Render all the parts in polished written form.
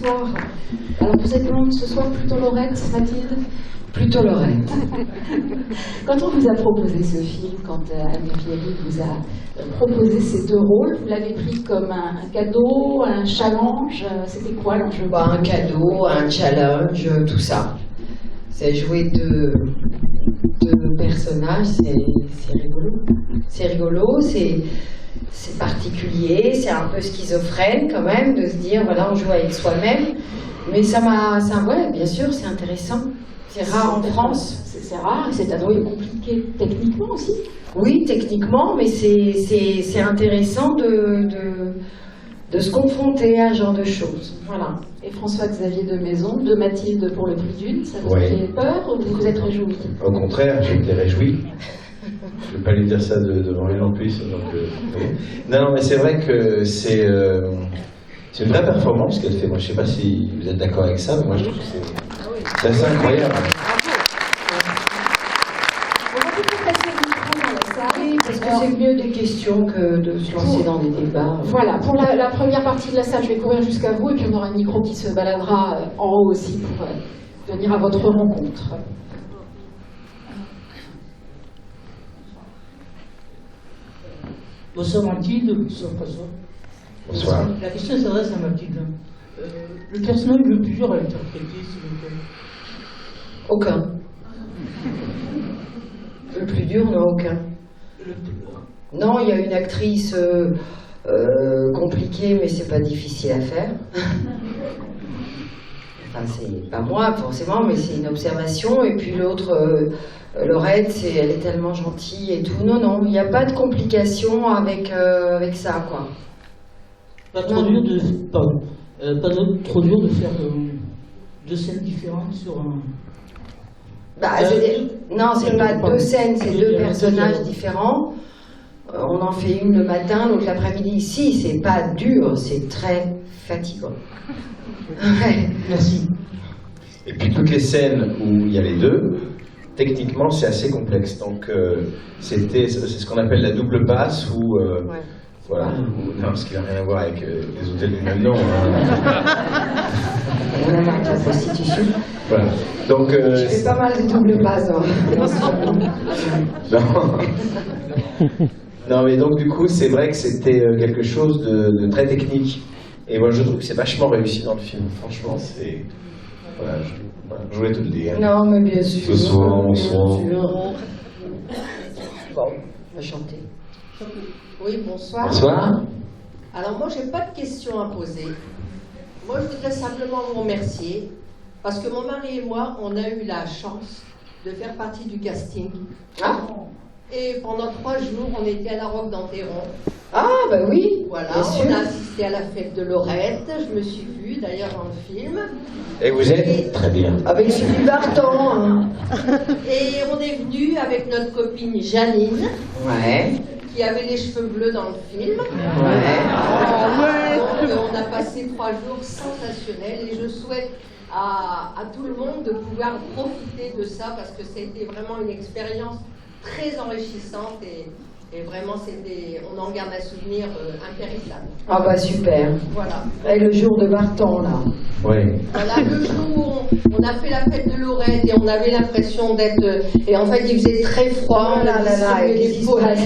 soir. Alors vous êtes blonde ce soir, plutôt Laurette, Mathilde? Plutôt Laurette. Quand on vous a proposé ce film, quand Amir Vieri vous a proposé ces deux rôles, vous l'avez pris comme un cadeau, un challenge? C'était quoi l'enjeu? Un cadeau, un challenge, tout ça. C'est jouer deux personnages, c'est rigolo. C'est rigolo, c'est particulier, c'est un peu schizophrène quand même de se dire voilà, on joue avec soi-même. Mais ouais, bien sûr, c'est intéressant. C'est rare en France. C'est rare, et c'est à nouveau compliqué techniquement aussi. Oui, techniquement, mais c'est intéressant de se confronter à ce genre de choses. Voilà. Et François-Xavier de Maison, de Mathilde pour le prix d'une, ça vous fait peur ou vous vous êtes réjoui? Au contraire, j'ai été réjoui. Je ne vais pas lui dire ça devant lui non plus. Donc, non, mais c'est vrai que c'est une vraie performance qu'elle fait. Moi, je ne sais pas si vous êtes d'accord avec ça, mais moi, je trouve que c'est assez incroyable. Parce que c'est mieux des questions que de se lancer dans des débats. Voilà, pour la première partie de la salle, je vais courir jusqu'à vous et puis on aura un micro qui se baladera en haut aussi pour venir à votre rencontre. Bonsoir Mathilde, bonsoir François. Bonsoir. La question s'adresse à Mathilde. Le personnage le plus dur à interpréter, c'est lequel? Aucun. Le plus dur, non, aucun. Non, il y a une actrice compliquée, mais c'est pas difficile à faire. Enfin, c'est pas moi forcément, mais c'est une observation. Et puis l'autre, Laurette, elle est tellement gentille et tout. Non, non, il n'y a pas de complication avec ça, quoi. Pas trop dur de, pardon, pas trop dur de faire deux scènes différentes sur un. Non, c'est pas deux scènes, c'est deux personnages différents. On en fait une le matin, l'autre l'après-midi. Si, c'est pas dur, c'est très fatigant. Ouais. Merci. Et puis toutes les scènes où il y a les deux, techniquement c'est assez complexe. Donc c'est ce qu'on appelle la double passe ou voilà. Non, parce qu'il n'a rien à voir avec les hôtels du même nom. On a marre de la prostitution. Voilà. Donc je fais pas mal de double passes. Non, mais donc du coup c'est vrai que c'était quelque chose de très technique. Et moi je trouve que c'est vachement réussi dans le film. Franchement, c'est. Voilà, je voulais te le dire. Non, mais bien sûr. Bonsoir. Bon, on va chanter. Oui, bonsoir. Bonsoir. Alors moi, j'ai pas de questions à poser. Moi, je voudrais simplement vous remercier parce que mon mari et moi, on a eu la chance de faire partie du casting. Ah. Et pendant 3 jours, on était à la Roque d'Enterron. Ah, bah oui. Voilà, bien sûr. on a assisté à la fête de Laurette. Je me suis vue d'ailleurs dans le film. Et vous êtes très bien. Avec Sylvie Vartan. Hein. Et on est venu avec notre copine Janine. Ouais. Qui avait les cheveux bleus dans le film. Ouais. Donc on a passé 3 jours sensationnels et je souhaite à tout le monde de pouvoir profiter de ça parce que c'était vraiment une expérience très enrichissante et vraiment on en garde un souvenir impérissable. Ah bah super. Voilà. Et le jour de Vartan là. Oui. Voilà, le jour où on a fait la fête de Lorette et on avait l'impression d'être... Et en fait, il faisait très froid, on a mis les polaires,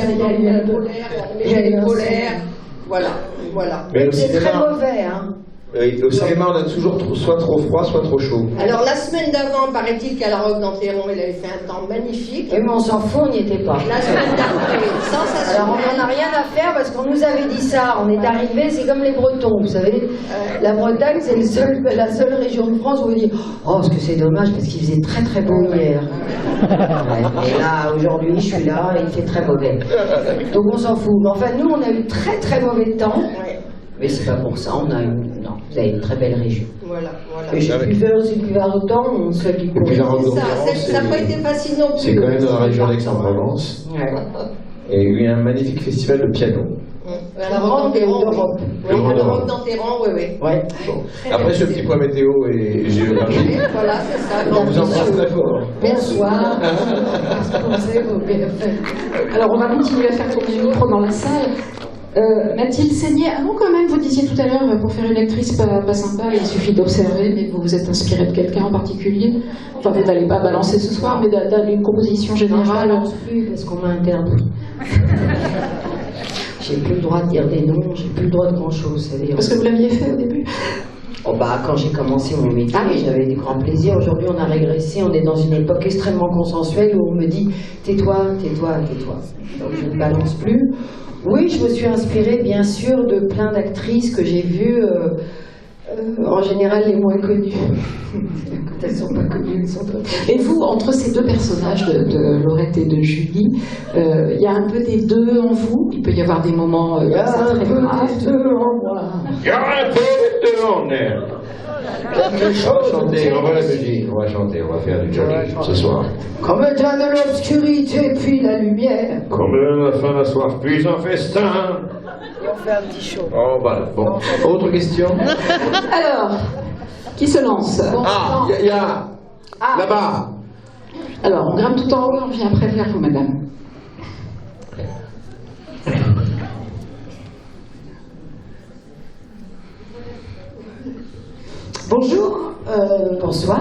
voilà. Mais c'est très mauvais, hein. Au cinéma, on a toujours soit trop froid, soit trop chaud. Alors, la semaine d'avant, paraît-il qu'à la Roque d'Enterron, il avait fait un temps magnifique. Et mais on s'en fout, on n'y était pas. La semaine d'après, sensationnel. Alors, on n'en a rien à faire parce qu'on nous avait dit ça. On est arrivé, c'est comme les Bretons, vous savez. La Bretagne, c'est la seule région de France où on dit « Oh, ce que c'est dommage parce qu'il faisait très très beau hier. » Et là, aujourd'hui, je suis là et il fait très mauvais. Donc, on s'en fout. Mais enfin, nous, on a eu très très mauvais temps. Mais c'est pas pour ça, on a une... Non, vous avez une très belle région. Voilà. Et j'ai pu faire aussi plus Vartan, on se dit pour ça n'a pas été facile non plus. C'est quand même dans la région d'Aix-en-Provence. Ouais. Et il y a eu un magnifique festival de piano. À la Roque d'Enterron. Oui, à la Roque d'Enterron, oui. Ouais. Bon. Après ce petit point météo et géographique. Voilà, c'est ça. On vous embrasse très fort. Bonsoir. Alors on va continuer à faire tourner le micro dans la salle. Mathilde Seigné, avant quand même vous disiez tout à l'heure, pour faire une actrice pas sympa, il suffit d'observer, mais vous vous êtes inspiré de quelqu'un en particulier. Enfin, vous n'allez pas balancer ce soir, mais d'une composition générale. Non, je ne plus parce qu'on m'a interdit. J'ai plus le droit de dire des noms, j'ai plus le droit de grand-chose. Parce que vous l'aviez fait au début? Oh bah, quand j'ai commencé mon métier, j'avais des grands plaisirs. Aujourd'hui, on a régressé, on est dans une époque extrêmement consensuelle où on me dit tais-toi, tais-toi, tais-toi. Donc je ne balance plus. Oui, je me suis inspirée, bien sûr, de plein d'actrices que j'ai vues, en général les moins connues. Quand elles ne sont pas connues, elles sont pas. Et vous, entre ces deux personnages de Laurette et de Julie, il y a un peu des deux en vous? Il peut y avoir des moments il y a un peu des deux en moi. Il y a un peu des deux en elle. On va la musique, on va chanter, on va faire du jolly ce soir. Comme dans l'obscurité puis la lumière. Comme la fin de la soirée puis un festin. Et on fait un petit show. Oh voilà, bon. Autre question? Alors, qui se lance? Ah, il y a là-bas. Alors, on grimpe tout en haut et on vient après vers vous, madame. Bonjour, Bonsoir.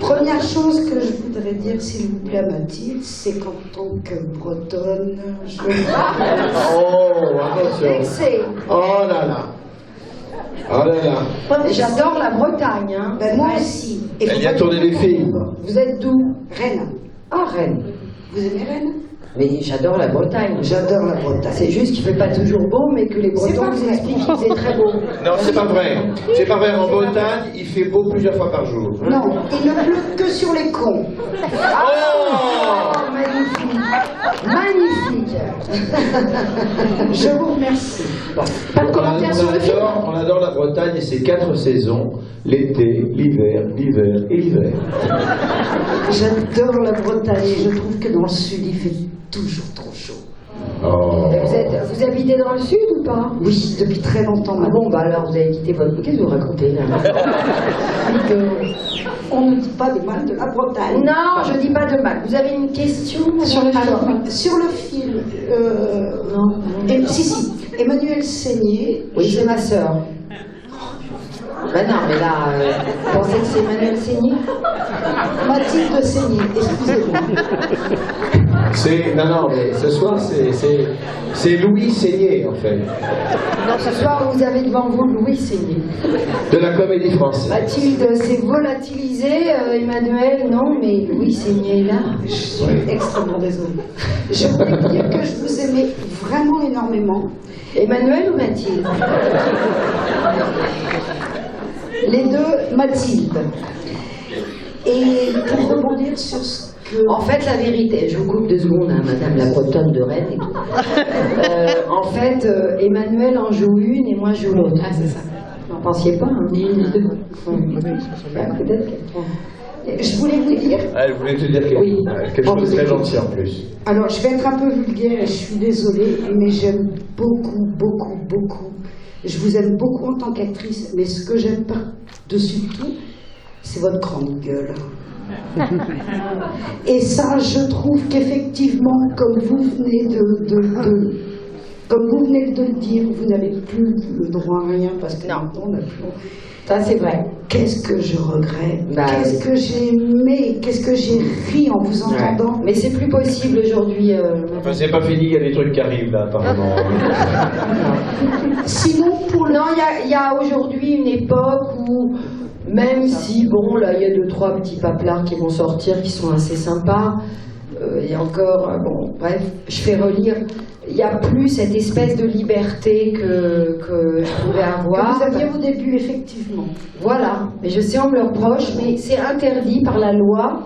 Première chose que je voudrais dire, s'il vous plaît, à Mathilde, c'est qu'en tant que bretonne, je... Oh, attention. Oh là là. Oh là là. J'adore la Bretagne, hein. Ben, moi aussi. Et Elle y a tourné des films. Vous êtes d'où? Rennes. Ah, Rennes. Vous aimez Rennes? Mais j'adore la Bretagne. J'adore la Bretagne. C'est juste qu'il ne fait pas toujours beau, mais que les Bretons vous expliquent qu'il faisait très beau. Non, c'est pas vrai. C'est pas vrai. En Bretagne, il fait beau plusieurs fois par jour. Non, il ne pleut que sur les cons. Oh! Magnifique. Magnifique. Je vous remercie. Pas de commentaires sur le film? On adore la Bretagne et ses 4 saisons. L'été, l'hiver, l'hiver et l'hiver. J'adore la Bretagne et je trouve que dans le sud, il fait toujours trop chaud. Oh. Vous habitez dans le sud ou pas? Oui, depuis très longtemps Ah maintenant. bon, bah alors vous avez quitté votre... Qu'est-ce que vous racontez là? On ne dit pas de mal de la Bretagne. Non, je dis pas de mal. Vous avez une question Sur le film? Alors, sur le film, Non. si, Emmanuel Seigné, Oui, c'est ma sœur. Ben non, mais là, vous pensez que c'est Emmanuel Seigné? Mathilde Seigné, excusez-moi. Non, mais ce soir, c'est Louis Seigné, en fait. Non, ce soir, vous avez devant vous Louis Seigné. De la comédie française. Mathilde s'est volatilisée, Emmanuel, non, mais Louis Seigné est là. Je suis extrêmement désolée. Je voulais dire que je vous aimais vraiment énormément. Emmanuel ou Mathilde? Les deux, Mathilde. Et pour rebondir sur ce que... En fait, la vérité, je vous coupe 2 secondes, hein, madame la bretonne de Rennes et tout. En fait, Emmanuel en joue une et moi je joue l'autre. Ah, c'est ça. N'en pensiez pas, hein? Ni une ni deux. Peut-être qu'elle... Je voulais vous dire... Elle voulait te dire quelque chose de très gentil en plus. Alors, je vais être un peu vulgaire et je suis désolée, mais j'aime beaucoup, beaucoup, beaucoup. Je vous aime beaucoup en tant qu'actrice, mais ce que j'aime par-dessus tout, c'est votre grande gueule. Et ça, je trouve qu'effectivement, comme vous venez comme vous venez de le dire, vous n'avez plus le droit à rien parce que maintenant, on n'a plus... Ça, c'est vrai. Qu'est-ce que je regrette, Bah, qu'est-ce que j'ai aimé, qu'est-ce que j'ai ri en vous entendant. Mais c'est plus possible aujourd'hui. Enfin, c'est pas fini, il y a des trucs qui arrivent là, apparemment. Sinon, pour Non, il y a aujourd'hui une époque où, même si, bon, là, il y a 2-3 petits paplards qui vont sortir, qui sont assez sympas, il y a encore, bon, bref, je fais relire, il n'y a plus cette espèce de liberté que je pouvais avoir. que vous aviez au début, effectivement. Voilà, mais je sais, on me le reproche, mais c'est interdit par la loi.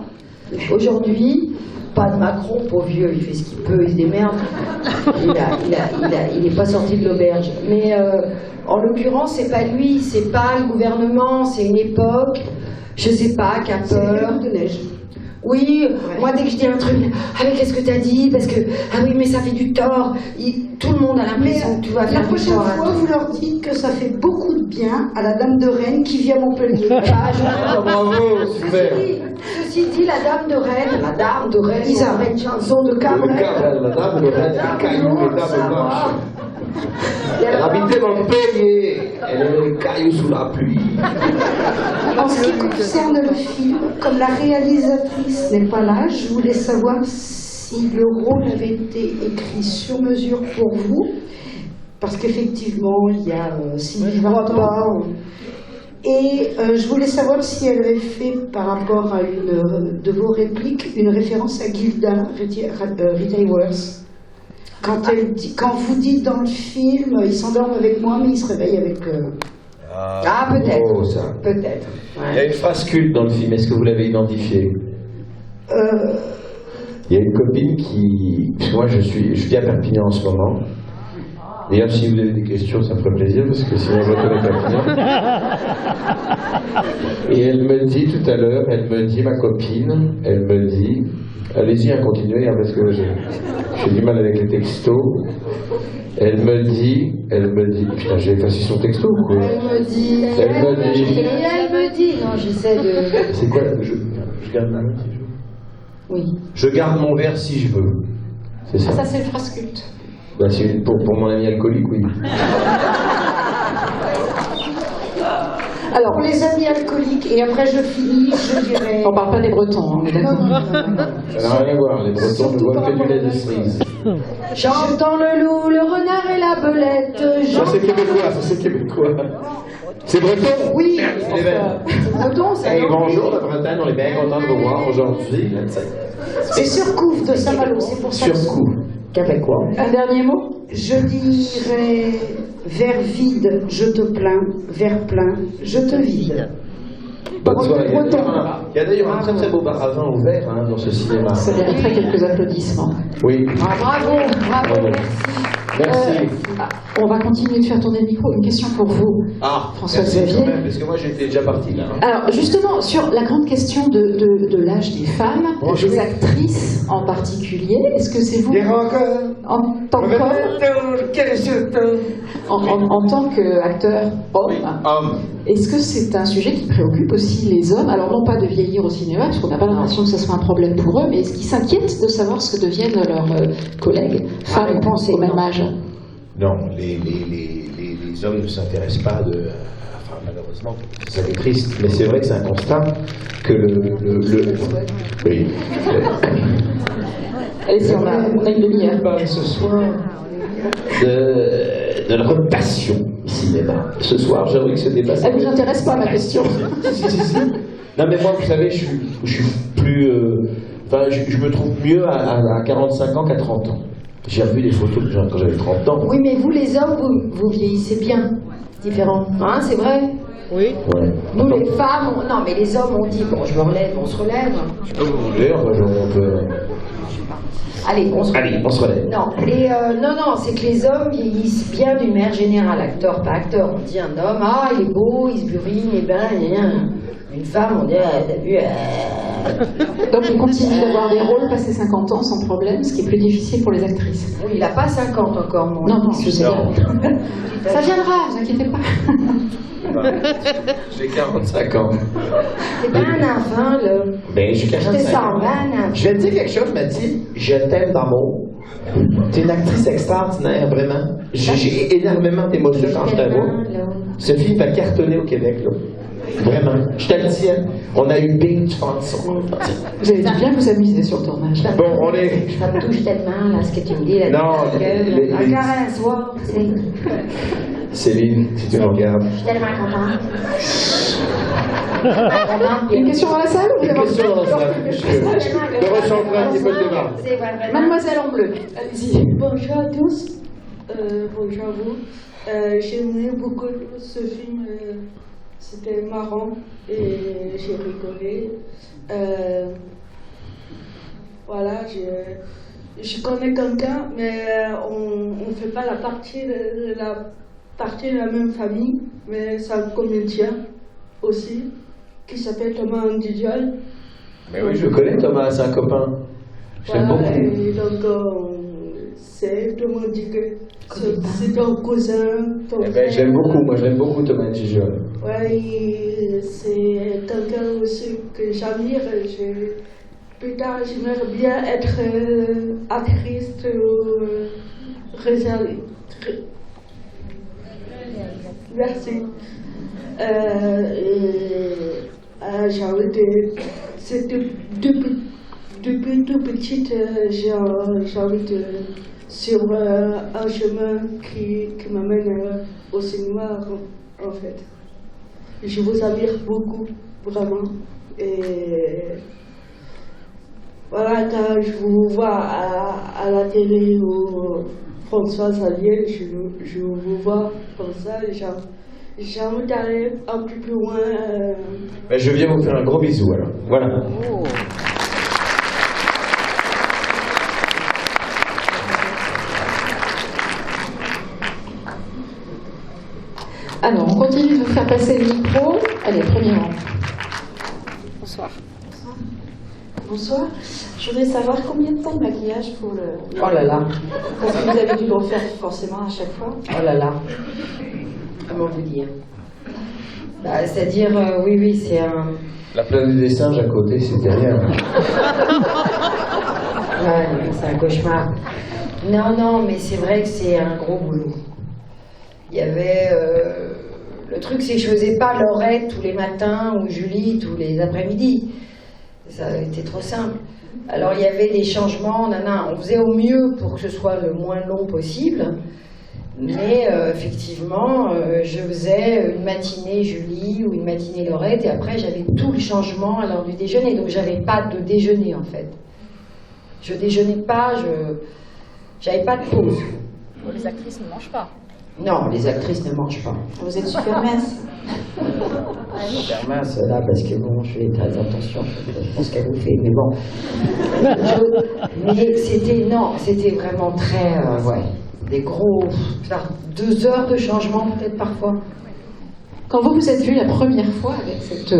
Aujourd'hui, pas de Macron, pauvre vieux, il fait ce qu'il peut, il se démerde. Il n'est pas sorti de l'auberge. Mais en l'occurrence, c'est pas lui, c'est pas le gouvernement, c'est une époque, je sais pas, qui a C'est peur. l'heure de neige. Oui, moi dès que je dis un truc, ah mais qu'est-ce que t'as dit? Parce que, ah oui, mais ça fait du tort. Tout le monde a l'impression que tu vas faire la prochaine fois, vous leur dites que ça fait beaucoup de bien à la dame de Rennes qui vit à Montpellier. Bravo, super. Ceci dit, la dame de Rennes, Isa, on aurait une chanson de Cabrel. La dame de Rennes, les cailloux, les dames blanches. Elle habitait Montpellier, elle avait les cailloux sous la pluie. En ce qui concerne le film, comme la réalisatrice n'est pas là, je voulais savoir si le rôle avait été écrit sur mesure pour vous, parce qu'effectivement, il y a Sylvie Vartan. Et je voulais savoir si elle avait fait, par rapport à une de vos répliques, une référence à Gilda Rita Hayworth. Quand vous dites dans le film, ils s'endorment avec moi, mais ils se réveillent avec... Ah, peut-être. Oh, ça. Peut-être. Il y a une phrase culte dans le film, est-ce que vous l'avez identifiée? Il y a une copine qui... Parce que moi, je vis à Perpignan en ce moment. D'ailleurs, si vous avez des questions, ça me ferait plaisir, parce que sinon, je connais Perpignan. Et elle me dit tout à l'heure, ma copine, elle me dit... Allez-y, continuez, parce que j'ai du mal avec les textos. Elle me dit, putain, j'ai effacé son texto ou quoi? Elle me dit, non, j'essaie de... C'est quoi? Je garde ma main si je veux. Oui. Je garde mon verre si je veux. C'est ça? Ça, c'est une phrase culte. Bah, c'est pour mon ami alcoolique, oui. Alors, les amis alcooliques, et après je finis, je dirais... On parle pas des Bretons, on est d'accord. Ça n'a rien à voir, les Bretons ne voient que du lait de cerise. J'entends le loup, le renard et la belette. Ça c'est québécois, C'est breton? Oui, C'est breton, c'est hey, bonjour la Bretagne, on est bien content de vous voir aujourd'hui. C'est Surcouf de Saint-Malo, c'est pour ça. Surcouf. Québécois. Un dernier mot? Je dirais verre vide, je te plains, verre plein, je te vide. Bonne soirée. Il y a d'ailleurs un très très beau bar à vin ouvert dans ce cinéma. Ça mériterait quelques applaudissements. Oui. Ah, bravo, Merci. On va continuer de faire tourner le micro. Une question pour vous, François Xavier. Parce que moi j'étais déjà parti là. Alors justement, sur la grande question de l'âge des femmes, des actrices en particulier, est-ce que c'est vous, en tant en tant qu'acteur homme, est-ce que c'est un sujet qui préoccupe aussi les hommes? Alors non pas de vieillir au cinéma, parce qu'on n'a pas l'impression que ce soit un problème pour eux, mais est-ce qu'ils s'inquiètent de savoir ce que deviennent leurs collègues femmes au même âge? Non, les hommes ne s'intéressent pas enfin, malheureusement, ça est triste, mais c'est vrai que c'est un constat que oui. Allez-y, on a une demi-heure. Ce soir, de notre passion cinéma. Ce soir, j'avoue que ce débat... Ça ne vous intéresse pas, ma question? Si. Non, mais moi, vous savez, je suis plus... Enfin, je me trouve mieux à 45 ans qu'à 30 ans. J'ai revu des photos de quand j'avais 30 ans. Oui, mais vous, les hommes, vous vieillissez bien. Différent. Hein, c'est vrai? Oui. Ouais. Nous, les femmes, non, mais les hommes, on dit, bon, je me relève, on se relève. Vous voulez, on peut... Allez, on se relève. Non, non, c'est que les hommes vieillissent bien d'une manière générale, acteur, pas acteur. On dit un homme, ah, il est beau, il se burine, et ben, une femme, on dit, t'as vu, Donc on continue d'avoir des rôles passés 50 ans sans problème, ce qui est plus difficile pour les actrices. Oui, il n'a pas 50 encore, mon Non, je sais pas. Ça viendra, ne vous inquiétez pas. J'ai 45 ans. C'est pas un enfant, là. Ben, j'ai 45 ans. Je vais te dire quelque chose, Mathilde. Je t'aime d'amour. T'es une actrice extraordinaire, vraiment. J'ai énormément d'émotions quand je te vois. Ce film va cartonner au Québec, là. Vraiment. Je te le dis, on a eu Big Chance. Vous avez dû bien vous amuser sur le tournage. Bon, on est... Ça me touche tellement, là, ce que tu me dis. Là, non, encore un soir, tu sais. Céline, si tu me regardes. Je suis tellement contente. Une question dans la salle ou une question dans la salle. Je recentrer un petit peu le débat. Mademoiselle en bleu, allez-y. Bonjour à tous. Bonjour à vous. J'aimais beaucoup ce film. C'était marrant et j'ai rigolé. Voilà, je connais quelqu'un, mais on ne fait pas la partie de la même famille, mais c'est un comédien aussi, qui s'appelle Thomas Andidiol. Mais oui, je le connais, Thomas, c'est un copain. Je l'aime beaucoup. Et donc, tout le monde dit que c'est ton cousin, ton frère. J'aime beaucoup, moi je l'aime beaucoup, Thomas Gijol. Ouais, c'est quelqu'un aussi que j'admire. Plus tard, j'aimerais bien être actrice ou Merci. J'ai envie de... Depuis tout petite, j'ai envie de suivre un chemin qui m'amène au cinéma, en fait. Je vous admire beaucoup, vraiment. Et voilà, quand je vous vois à la télé ou François Xavier, je vous vois comme ça, j'ai envie d'aller un peu plus loin. Je viens vous faire un gros bisou alors. Voilà. Oh. Alors, on continue de vous faire passer le micro. Allez, premier rang. Bonsoir. Bonsoir. Je voudrais savoir combien de temps de maquillage pour le... Oh là là. Parce que vous avez dû le refaire forcément à chaque fois. Oh là là. Comment vous dire? C'est-à-dire, oui, c'est un... La planète des singes à côté, c'était rien. Ouais, c'est un cauchemar. Non, mais c'est vrai que c'est un gros boulot. Il y avait... le truc, c'est que je faisais pas Laurette tous les matins ou Julie tous les après-midi. Ça a été trop simple. Alors, il y avait des changements, on faisait au mieux pour que ce soit le moins long possible. Mais effectivement, je faisais une matinée Julie ou une matinée Laurette et après, j'avais tout le changement à l'heure du déjeuner. Donc, j'avais pas de déjeuner, en fait. Je déjeunais pas, j'avais pas de pause. Les actrices ne mangent pas. Non, les actrices ne mangent pas. Vous êtes super mince. Super mince, là, parce que bon, je fais très attention à ce qu'elle vous fait, mais bon. Mais c'était vraiment très, ouais, des gros, 2 heures de changement peut-être parfois. Quand vous vous êtes vu la première fois avec cette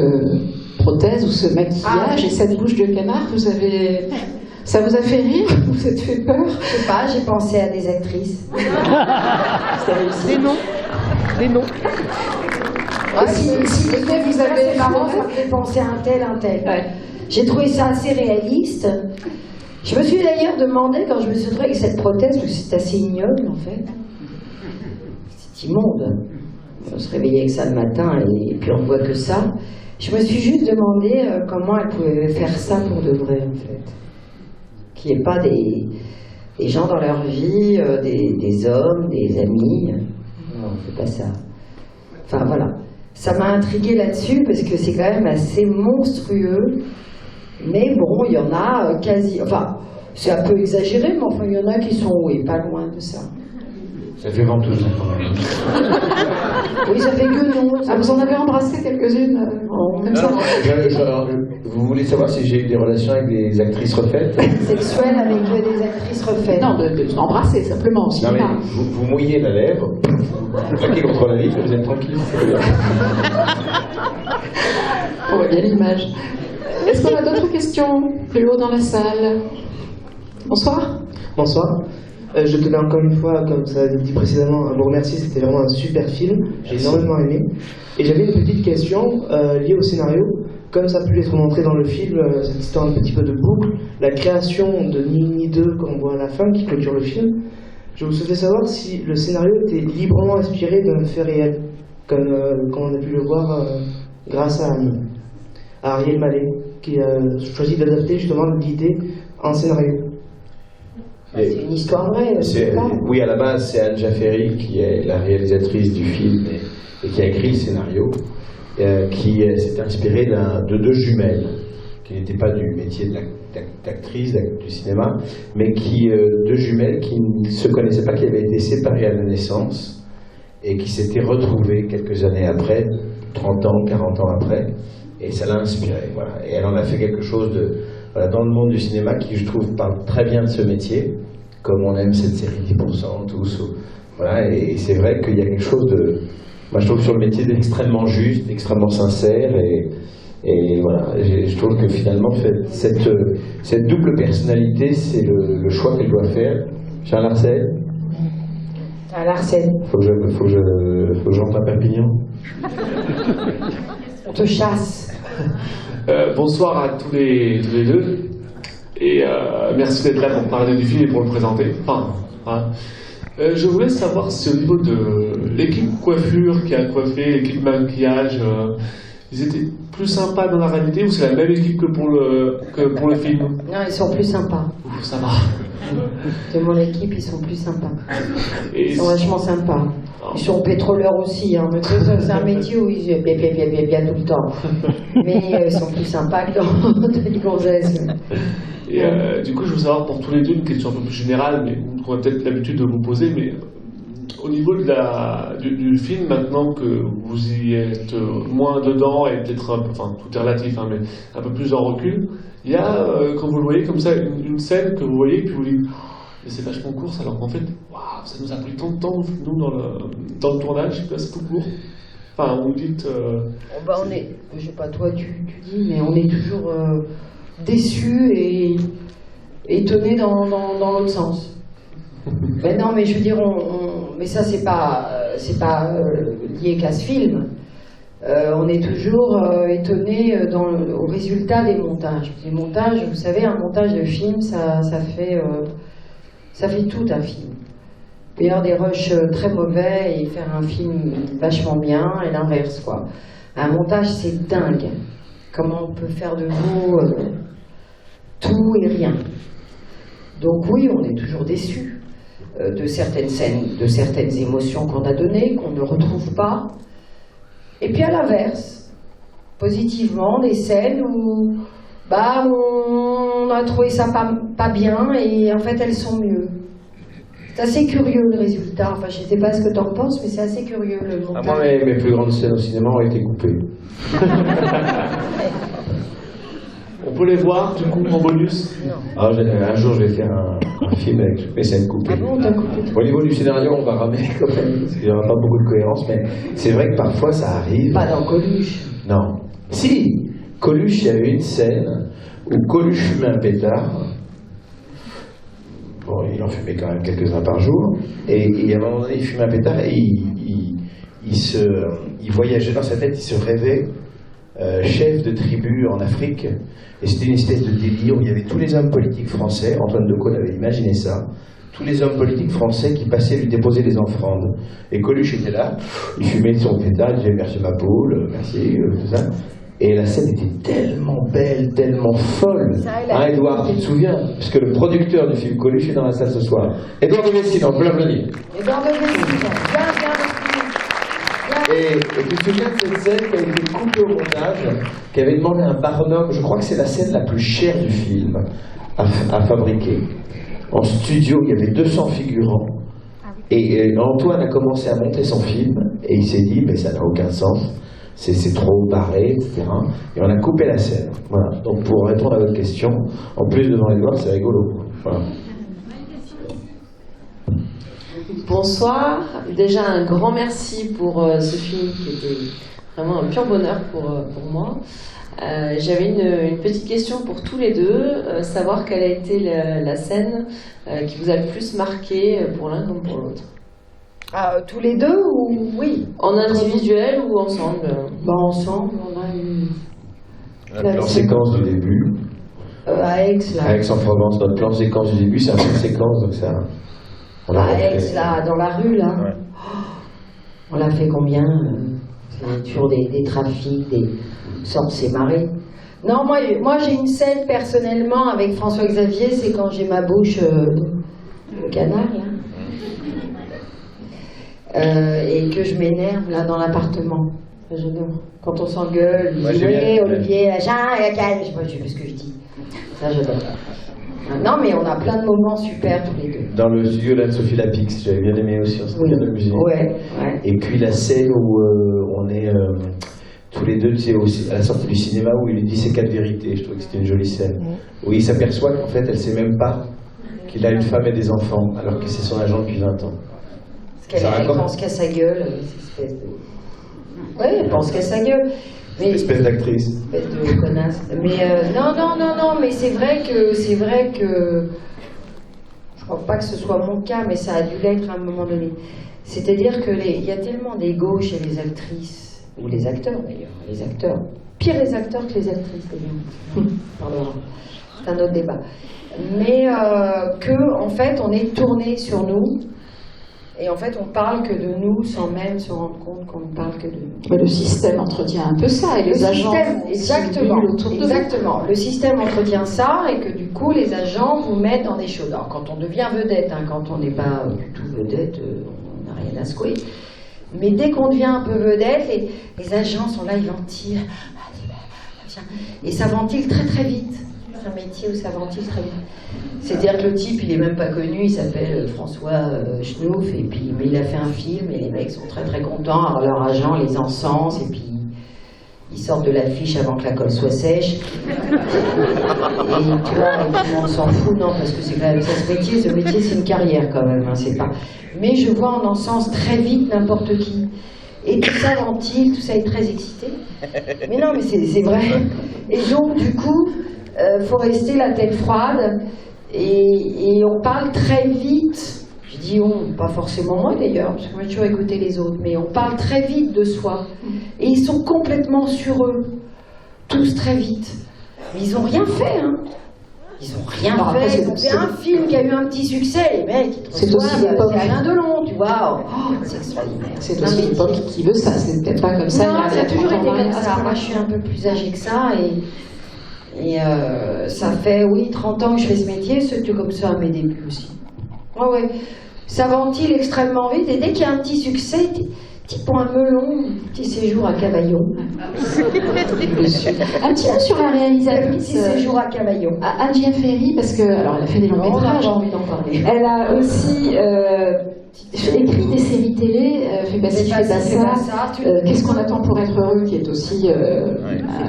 prothèse ou ce maquillage et cette bouche de canard, ça vous a fait rire? Vous vous êtes fait peur? Je sais pas, j'ai pensé à des actrices. Des noms. Si vous avez marrant, ça me fait penser à un tel. Ouais. J'ai trouvé ça assez réaliste. Je me suis d'ailleurs demandé, quand je me suis retrouvée avec cette prothèse, parce que c'est assez ignoble en fait. C'est immonde. On se réveillait avec ça le matin et puis on ne voit que ça. Je me suis juste demandé comment elle pouvait faire ça pour de vrai en fait. Qu'il n'y ait pas des gens dans leur vie, des hommes, des amis. Non, c'est pas ça. Enfin voilà. Ça m'a intriguée là-dessus parce que c'est quand même assez monstrueux. Mais bon, il y en a quasi... Enfin, c'est un peu exagéré, mais enfin, il y en a qui sont, oui, pas loin de ça. Ça fait ventouse quand même. Oui, ça fait que non. Ah, vous en avez embrassé quelques-unes comme ça? Vous voulez savoir si j'ai eu des relations avec des actrices refaites? Sexuelles avec des actrices refaites. Non, d'embrasser simplement aussi. Non, mais vous mouillez la lèvre, vous claquez contre la vitre et vous êtes tranquille. On voit bien l'image. Est-ce qu'on a d'autres questions plus haut dans la salle? Bonsoir. Bonsoir. Je tenais encore une fois, comme ça a été dit précédemment, à vous remercier, c'était vraiment un super film, j'ai énormément aimé. Et j'avais une petite question liée au scénario. Comme ça a pu être montré dans le film, cette histoire un petit peu de boucle, la création de Ni Une Ni Deux qu'on voit à la fin, qui clôture le film, je vous souhaitais savoir si le scénario était librement inspiré d'un fait réel, comme on a pu le voir grâce à Ariel Mallet, qui a choisi d'adapter justement l'idée en scénario. C'est une histoire vraie. Oui, à la base, c'est Anne Jaffery qui est la réalisatrice du film et qui a écrit le scénario, qui s'est inspirée de 2 jumelles, qui n'étaient pas du métier d'actrice, du cinéma, mais 2 jumelles qui ne se connaissaient pas, qui avaient été séparées à la naissance et qui s'étaient retrouvées quelques années après, 30 ans, 40 ans après, et ça l'a inspirée. Voilà. Et elle en a fait quelque chose dans le monde du cinéma qui, je trouve, parle très bien de ce métier, comme on aime cette série 10% tous. Voilà, et c'est vrai qu'il y a quelque chose de... Moi, je trouve sur le métier d'extrêmement juste, d'extrêmement sincère, Et voilà, je trouve que finalement, cette double personnalité, c'est le choix qu'elle doit faire. Charles Arsène. À Larsen. Faut que je rentre à Perpignan. On te chasse. Bonsoir à tous les deux. Et merci d'être là pour parler du film et pour le présenter. Je voulais savoir si au niveau de l'équipe coiffure qui a coiffé, l'équipe maquillage, ils étaient plus sympas dans la réalité ou c'est la même équipe que pour le film? Non, ils sont plus sympas. Ouf, ça va. De mon équipe, ils sont plus sympas. Ils sont vachement sympas. Ils sont pétroleurs aussi, hein. C'est un métier où ils bien tout le temps. Mais ils sont plus sympas que dans les gonzesses. Et du coup, je veux savoir pour tous les deux une question un peu plus générale, mais qu'on a peut-être l'habitude de vous poser, mais au niveau du film, maintenant que vous y êtes moins dedans, et peut-être, enfin tout est relatif, hein, mais un peu plus en recul, il y a, quand vous le voyez comme ça, une scène que vous voyez, puis vous dites, mais c'est vachement court, alors qu'en fait, waouh, ça nous a pris tant de temps, nous, dans le tournage, c'est tout court. Enfin, vous dites... on est, je sais pas toi, tu dis, mais on est toujours déçus et étonnés dans l'autre sens. Ben non, mais je veux dire, mais ça c'est pas lié qu'à ce film. On est toujours étonné au résultat des montages. Les montages, vous savez, un montage de film, ça fait tout un film. Il peut y avoir des rushs très mauvais et faire un film vachement bien, et l'inverse, quoi. Un montage, c'est dingue. Comment on peut faire de vous tout et rien. Donc oui, on est toujours déçus de certaines scènes, de certaines émotions qu'on a données, qu'on ne retrouve pas. Et puis à l'inverse, positivement, des scènes où on a trouvé ça pas bien et en fait elles sont mieux. C'est assez curieux le résultat. Enfin, je ne sais pas ce que tu en penses, mais c'est assez curieux le montage. Moi, mes plus grandes scènes au cinéma ont été coupées. On peut les voir, du coup, en bonus? Un jour, je vais faire un film avec toutes mes scènes coupées. Ah bon, t'as coupé? Au niveau du scénario, on va ramener quand même, parce qu'il n'y aura pas beaucoup de cohérence, mais c'est vrai que parfois, ça arrive. Pas dans Coluche. Non. Si, Coluche, il y a eu une scène où Coluche fumait un pétard. Bon, il en fumait quand même quelques-uns par jour. Et à un moment donné, il fumait un pétard et il voyageait dans sa tête, il se rêvait chef de tribu en Afrique. Et c'était une espèce de délire où il y avait tous les hommes politiques français, Antoine de Caunes avait imaginé ça, tous les hommes politiques français qui passaient lui déposer des offrandes. Et Coluche était là, il fumait son pétard, il disait merci ma poule, merci, tout ça. Et la scène était tellement belle, tellement folle. Edouard, tu te souviens? Parce que le producteur du film Coluche est dans la salle ce soir. Edouard de Messine, on peut l'applaudir. Edouard de Messine, Et tu te souviens de cette scène qui a été coupée au montage, qui avait demandé à un barnum, je crois que c'est la scène la plus chère du film, à fabriquer. En studio, il y avait 200 figurants. Et Antoine a commencé à monter son film, et il s'est dit, mais ça n'a aucun sens. C'est trop barré, etc. Et on a coupé la scène. Voilà. Donc pour répondre à votre question, en plus devant Edouard, c'est rigolo. Voilà. Bonsoir. Déjà un grand merci pour ce film qui était vraiment un pur bonheur pour moi. J'avais une petite question pour tous les deux, savoir quelle a été la scène qui vous a le plus marqué pour l'un comme pour l'autre. Tous les deux ou oui? En individuel ou ensemble? Ensemble, on a eu... La plan séquence du début. À Aix, là. À Aix-en-Provence, notre plan séquence du début, c'est un plan séquence, donc ça... À Aix, là, dans la rue, là. Ouais. On l'a fait combien? C'est toujours des trafics, sortes sémarrés. Non, moi j'ai une scène personnellement avec François-Xavier, c'est quand j'ai ma bouche au canard, là. Et que je m'énerve là dans l'appartement. J'adore. Quand on s'engueule, il dit oui, Olivier, Jean, je sais pas ce que je dis. Ça, j'adore. Non, mais on a plein de moments super tous les deux. Dans le studio d'Anne-Sophie Lapix, j'avais bien aimé aussi, on s'est bien amusé. Ouais. Et puis la scène où on est tous les deux, tu sais, à la sortie du cinéma, où il lui dit ses 4 vérités, je trouve que c'était une jolie scène. Où il s'aperçoit qu'en fait, elle sait même pas qu'il a une femme et des enfants, alors que c'est son agent depuis 20 ans. Parce qu'elle pense qu'à sa gueule, cette espèce de... Oui, elle pense qu'à sa gueule. Mais, espèce d'actrice. Espèce de connasse. Mais non, mais c'est vrai que je crois pas que ce soit mon cas, mais ça a dû l'être à un moment donné. C'est-à-dire que il y a tellement d'ego chez les actrices, ou les acteurs d'ailleurs, les acteurs, pire les acteurs que les actrices d'ailleurs. Pardon, c'est un autre débat. Mais que en fait on est tourné sur nous. Et en fait, on parle que de nous sans même se rendre compte qu'on ne parle que de nous. Mais le système entretient un peu ça, et les agents. Exactement. Le système entretient ça, et que du coup, les agents vous mettent dans des choses. Alors, quand on devient vedette, quand on n'est pas du tout vedette, on n'a rien à secouer. Mais dès qu'on devient un peu vedette, les agents sont là, ils ventilent. Et ça ventile très très vite. C'est un métier où ça ventile très vite. C'est-à-dire que le type, il est même pas connu, il s'appelle François Schnouf, et puis, mais il a fait un film, et les mecs sont très très contents, alors leur agent les encense, et puis ils sortent de l'affiche avant que la colle soit sèche. Et tu vois, tout le monde s'en fout, non, parce que c'est quand même ça ce métier c'est une carrière quand même, hein, c'est pas... Mais je vois en encense très vite n'importe qui. Et tout ça ventile, tout ça est très excité. Mais non, mais c'est vrai. Et donc, du coup, faut rester la tête froide. Et on parle très vite. Je dis on, pas forcément moi d'ailleurs, parce que moi j'ai toujours écouté les autres, mais on parle très vite de soi. Et ils sont complètement sur eux. Tous très vite. Mais ils n'ont rien fait, hein. Ils n'ont rien fait. Ils ont fait un film qui a eu un petit succès, les mecs. C'est aussi l'époque. C'est Alain Delon, tu vois. Oh, c'est extraordinaire. C'est aussi l'époque qui veut ça. C'est peut-être pas comme ça. Non, ça a toujours été comme ça. Moi, je suis un peu plus âgée que ça et ça fait, 30 ans que je fais ce métier. C'était comme ça à mes débuts aussi. Ouais. Ça ventile extrêmement vite et dès qu'il y a un petit succès, petit point melon, petit séjour à Cavaillon. Un petit mot sur la réalisatrice. Petit séjour à Cavaillon. Adjia Ferry, parce que alors elle a fait des longs métrages. J'ai envie d'en parler. Elle a aussi écrit des séries télé, Fais pas ci, fais pas ça. Qu'est-ce qu'on attend pour être heureux, qui est aussi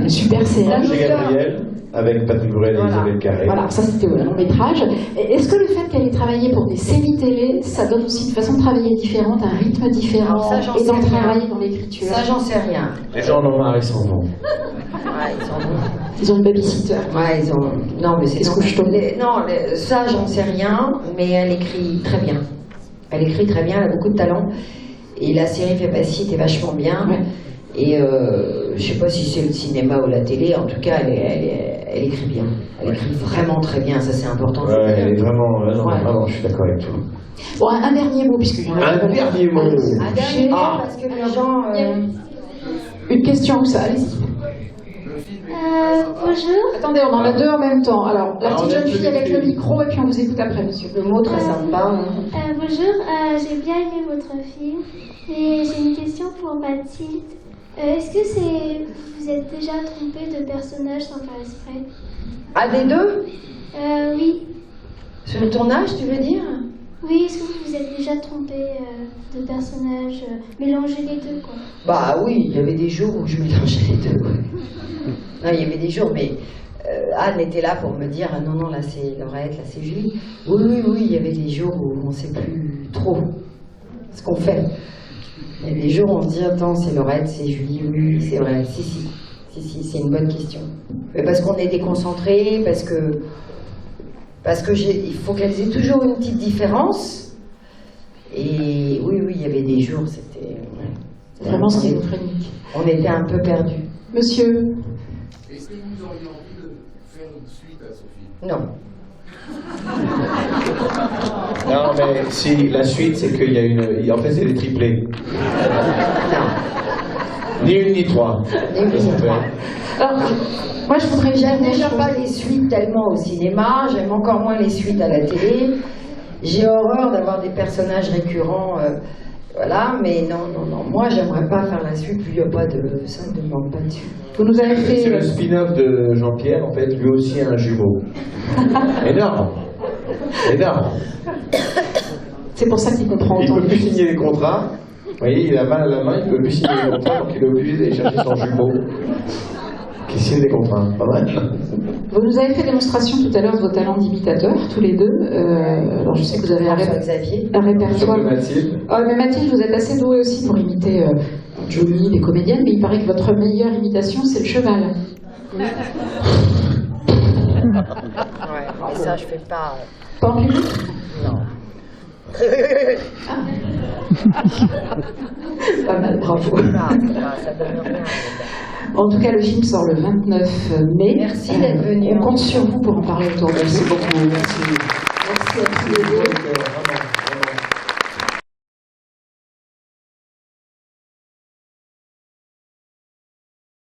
une super série. Chez Gabriel, avec Patrick Bruel et Isabelle Carré. Voilà, ça c'était un long métrage. Est-ce que le fait qu'elle ait travaillé pour des séries télé, ça donne aussi une façon de travailler différente, un rythme différent, et d'en travailler dans l'écriture? Ça, j'en sais rien. Les gens en ont marre, ils s'en vont. Ils ont une babysitter. Ouais, ils ont. Non, mais c'est. Ça, j'en sais rien, mais elle écrit très bien. Elle écrit très bien, elle a beaucoup de talent. Et la série Fais pas ci était vachement bien. Ouais. Et je sais pas si c'est le cinéma ou la télé, en tout cas, elle écrit bien. Elle écrit vraiment très bien, ça c'est important. Ouais, elle est vraiment. Vraiment, je suis d'accord avec toi. Bon, un dernier mot, puisque j'en ai un dernier mot. Un dernier mot, parce que les gens. Une question ou ça, allez-y. Bonjour. Attendez, on en a deux en même temps. Alors, la petite jeune fille avec le micro, et puis on vous écoute après, monsieur. Le mot très sympa. Bonjour, j'ai bien aimé votre film. Et j'ai une question pour Mathilde. Est-ce que vous êtes déjà trompé de personnage sans faire exprès? Ah, des deux? Oui. Sur le tournage, tu veux dire? Oui, est-ce que vous vous êtes déjà trompé de personnage, mélangé les deux, quoi? Bah oui, il y avait des jours où je mélangeais les deux, ouais. Non, il y avait des jours, mais Anne était là pour me dire « Ah non, là c'est Laurette, là c'est Julie ». Oui, il y avait des jours où on ne sait plus trop ce qu'on fait. Il y a des jours où on se dit « Attends, c'est Laurette, c'est Julie, oui, c'est vrai, si, c'est une bonne question ». Mais parce qu'on est déconcentré, parce que il faut qu'elles aient toujours une petite différence. Et oui, il y avait des jours, c'était... Vraiment schizophrénique. On était un peu perdus. Monsieur? Est-ce que vous auriez envie de faire une suite à ce film? Non. Non, mais si, la suite, c'est qu'il y a une... En fait, c'est des triplés. Non. Ni une, ni trois. Ni une, ni trois. Alors, moi, je voudrais... J'aime déjà pas les suites tellement au cinéma, j'aime encore moins les suites à la télé. J'ai horreur d'avoir des personnages récurrents... Voilà, mais non, moi j'aimerais pas faire la suite, lui il n'y a pas de... ça ne demande pas de suite. Vous nous avez fait... C'est le spin-off de Jean-Pierre, en fait, lui aussi a un jumeau. Énorme. C'est pour ça qu'il comprend autant. Il ne peut plus signer les contrats, vous voyez, il a mal à la main, il ne peut plus signer les contrats, donc il est obligé d'aller chercher son jumeau. qui signe des contrats. Pas mal. Vous nous avez fait démonstration tout à l'heure de vos talents d'imitateurs, tous les deux. Alors je sais que vous avez un répertoire. Oh, mais Mathilde, vous êtes assez douée aussi pour imiter Johnny, les comédiennes, mais il paraît que votre meilleure imitation, c'est le cheval. Ouais, mais ça, je fais pas. Pas en public ? Non. Pas mal, bravo. Ça donne rien. En tout cas, le film sort le 29 mai. Merci d'être venu. On compte sur vous pour en parler autour de vous. Merci beaucoup. Merci à tous les deux.